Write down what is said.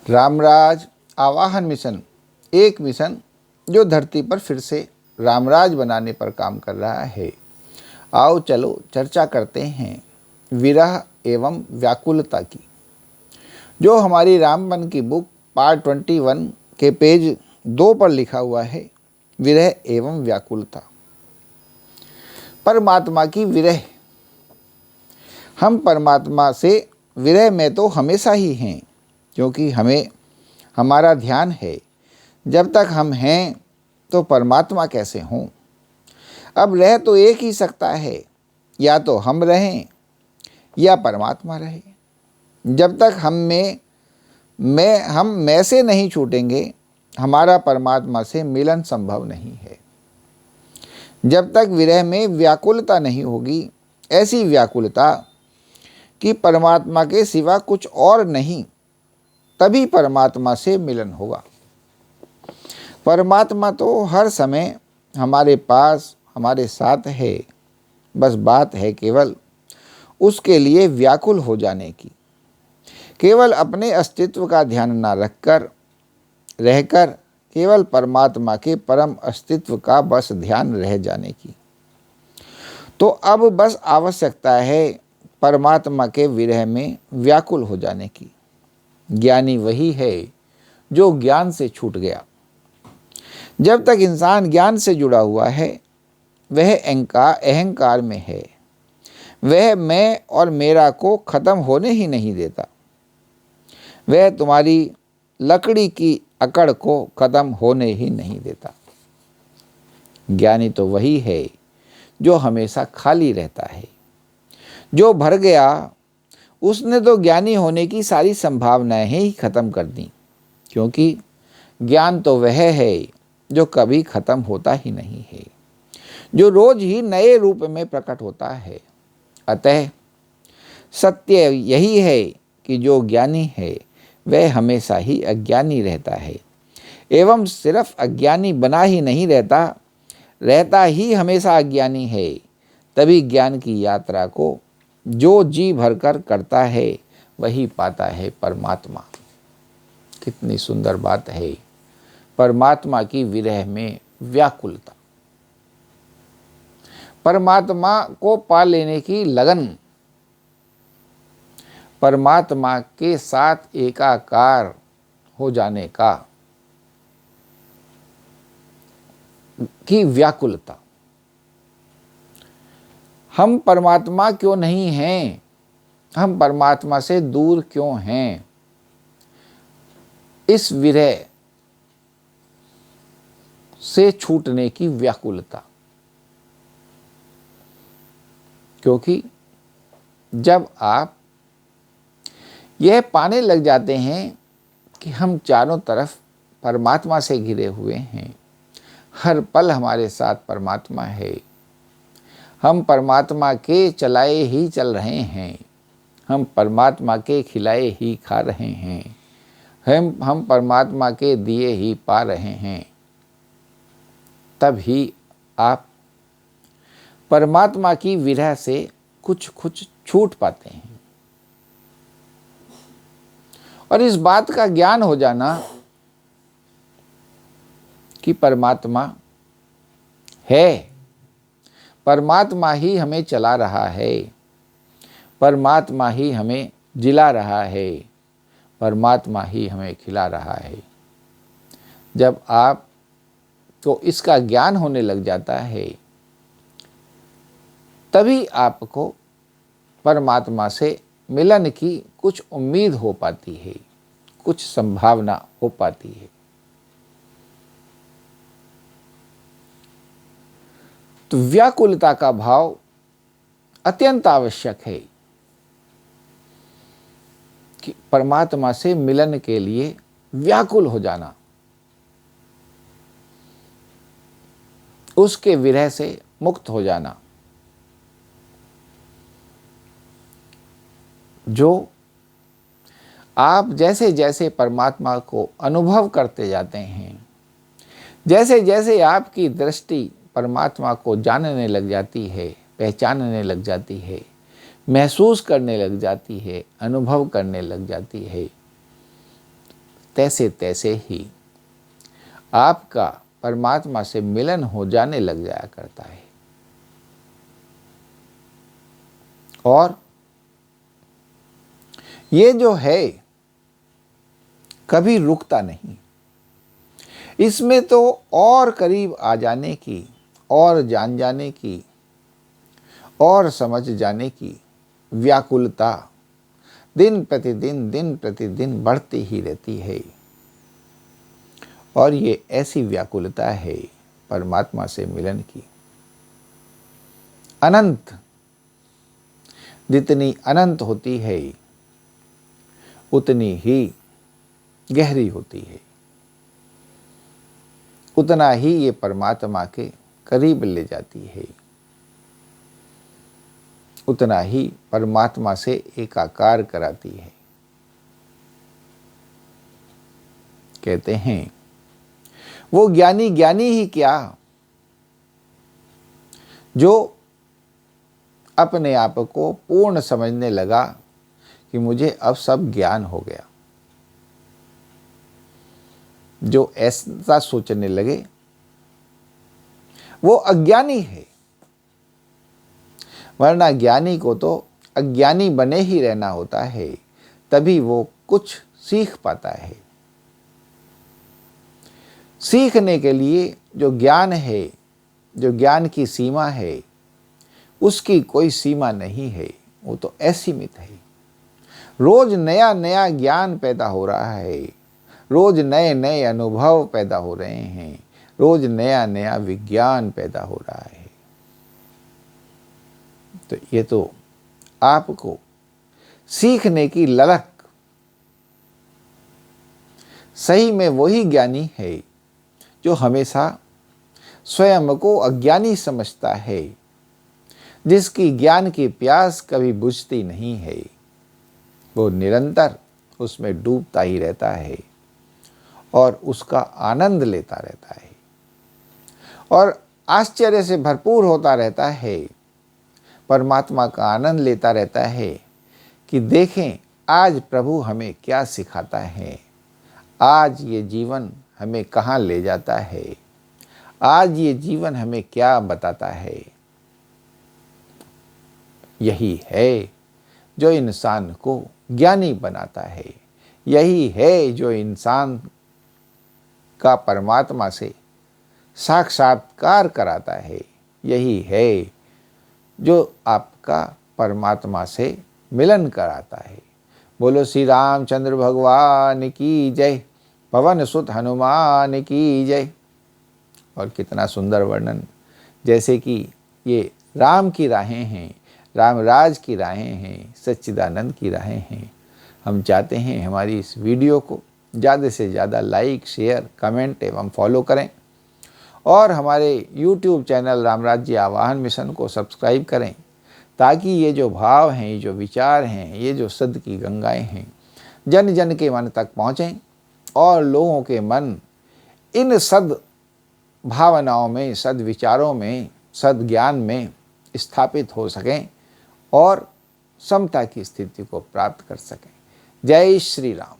रामराज आवाहन मिशन एक मिशन जो धरती पर फिर से रामराज बनाने पर काम कर रहा है। आओ चलो चर्चा करते हैं विरह एवं व्याकुलता की। जो हमारी रामबन की बुक पार्ट 21 के पेज 2 पर लिखा हुआ है, विरह एवं व्याकुलता। परमात्मा की विरह। हम परमात्मा से विरह में तो हमेशा ही हैं, क्योंकि हमें हमारा ध्यान है। जब तक हम हैं तो परमात्मा कैसे हों। अब रह तो एक ही सकता है, या तो हम रहें या परमात्मा रहे। जब तक हम मैं से नहीं छूटेंगे, हमारा परमात्मा से मिलन संभव नहीं है। जब तक विरह में व्याकुलता नहीं होगी, ऐसी व्याकुलता कि परमात्मा के सिवा कुछ और नहीं, तभी परमात्मा से मिलन होगा। परमात्मा तो हर समय हमारे पास हमारे साथ है, बस बात है केवल उसके लिए व्याकुल हो जाने की। केवल अपने अस्तित्व का ध्यान न रहकर केवल परमात्मा के परम अस्तित्व का बस ध्यान रह जाने की। तो अब बस आवश्यकता है परमात्मा के विरह में व्याकुल हो जाने की। ज्ञानी वही है जो ज्ञान से छूट गया। जब तक इंसान ज्ञान से जुड़ा हुआ है, वह अहंकार में है। वह मैं और मेरा को खत्म होने ही नहीं देता। वह तुम्हारी लकड़ी की अकड़ को खत्म होने ही नहीं देता। ज्ञानी तो वही है जो हमेशा खाली रहता है। जो भर गया, उसने तो ज्ञानी होने की सारी संभावनाएं ही खत्म कर दी, क्योंकि ज्ञान तो वह है जो कभी खत्म होता ही नहीं है, जो रोज ही नए रूप में प्रकट होता है। अतः सत्य यही है कि जो ज्ञानी है वह हमेशा ही अज्ञानी रहता है, एवं सिर्फ अज्ञानी बना ही नहीं रहता ही हमेशा अज्ञानी है। तभी ज्ञान की यात्रा को जो जी भरकर करता है, वही पाता है परमात्मा। कितनी सुंदर बात है, परमात्मा की विरह में व्याकुलता। परमात्मा को पा लेने की लगन, परमात्मा के साथ एकाकार हो जाने की व्याकुलता। हम परमात्मा क्यों नहीं हैं, हम परमात्मा से दूर क्यों हैं, इस विरह से छूटने की व्याकुलता। क्योंकि जब आप यह पाने लग जाते हैं कि हम चारों तरफ परमात्मा से घिरे हुए हैं, हर पल हमारे साथ परमात्मा है, हम परमात्मा के चलाए ही चल रहे हैं, हम परमात्मा के खिलाए ही खा रहे हैं, हम परमात्मा के दिए ही पा रहे हैं, तब ही आप परमात्मा की विरह से कुछ छूट पाते हैं। और इस बात का ज्ञान हो जाना कि परमात्मा है, परमात्मा ही हमें चला रहा है, परमात्मा ही हमें जिला रहा है, परमात्मा ही हमें खिला रहा है। जब आप तो इसका ज्ञान होने लग जाता है, तभी आपको परमात्मा से मिलन की कुछ उम्मीद हो पाती है, कुछ संभावना हो पाती है। तो व्याकुलता का भाव अत्यंत आवश्यक है कि परमात्मा से मिलन के लिए व्याकुल हो जाना, उसके विरह से मुक्त हो जाना। जो आप जैसे जैसे परमात्मा को अनुभव करते जाते हैं, जैसे जैसे आपकी दृष्टि परमात्मा को जानने लग जाती है, पहचानने लग जाती है, महसूस करने लग जाती है, अनुभव करने लग जाती है, तैसे तैसे ही आपका परमात्मा से मिलन हो जाने लग जाया करता है। और ये जो है कभी रुकता नहीं। इसमें तो और करीब आ जाने की, और जान जाने की, और समझ जाने की व्याकुलता दिन प्रतिदिन बढ़ती ही रहती है। और ये ऐसी व्याकुलता है परमात्मा से मिलन की, अनंत, जितनी अनंत होती है उतनी ही गहरी होती है, उतना ही ये परमात्मा के करीब ले जाती है, उतना ही परमात्मा से एकाकार कराती है। कहते हैं वो ज्ञानी ज्ञानी ही क्या, जो अपने आप को पूर्ण समझने लगा कि मुझे अब सब ज्ञान हो गया। जो ऐसा सोचने लगे वो अज्ञानी है, वरना ज्ञानी को तो अज्ञानी बने ही रहना होता है, तभी वो कुछ सीख पाता है। सीखने के लिए जो ज्ञान है, जो ज्ञान की सीमा है, उसकी कोई सीमा नहीं है, वो तो असीमित है। रोज नया नया ज्ञान पैदा हो रहा है, रोज नए नए अनुभव पैदा हो रहे हैं, रोज नया नया विज्ञान पैदा हो रहा है। तो ये तो आपको सीखने की ललक, सही में वही ज्ञानी है जो हमेशा स्वयं को अज्ञानी समझता है, जिसकी ज्ञान की प्यास कभी बुझती नहीं है। वो निरंतर उसमें डूबता ही रहता है और उसका आनंद लेता रहता है और आश्चर्य से भरपूर होता रहता है, परमात्मा का आनंद लेता रहता है कि देखें आज प्रभु हमें क्या सिखाता है, आज ये जीवन हमें कहाँ ले जाता है, आज ये जीवन हमें क्या बताता है। यही है जो इंसान को ज्ञानी बनाता है, यही है जो इंसान का परमात्मा से साक्षात्कार कराता है, यही है जो आपका परमात्मा से मिलन कराता है। बोलो श्री रामचंद्र भगवान की जय, पवन सुत हनुमान की जय। और कितना सुंदर वर्णन, जैसे कि ये राम की राहें हैं, रामराज की राहें हैं, सच्चिदानंद की राहें हैं। हम चाहते हैं हमारी इस वीडियो को ज़्यादा से ज़्यादा लाइक, शेयर, कमेंट एवं फॉलो करें और हमारे YouTube चैनल रामराज्य आवाहन मिशन को सब्सक्राइब करें, ताकि ये जो भाव हैं, ये जो विचार हैं, ये जो सद की गंगाएं हैं, जन जन के मन तक पहुँचें और लोगों के मन इन सद भावनाओं में, सद विचारों में, सद ज्ञान में स्थापित हो सकें और समता की स्थिति को प्राप्त कर सकें। जय श्री राम।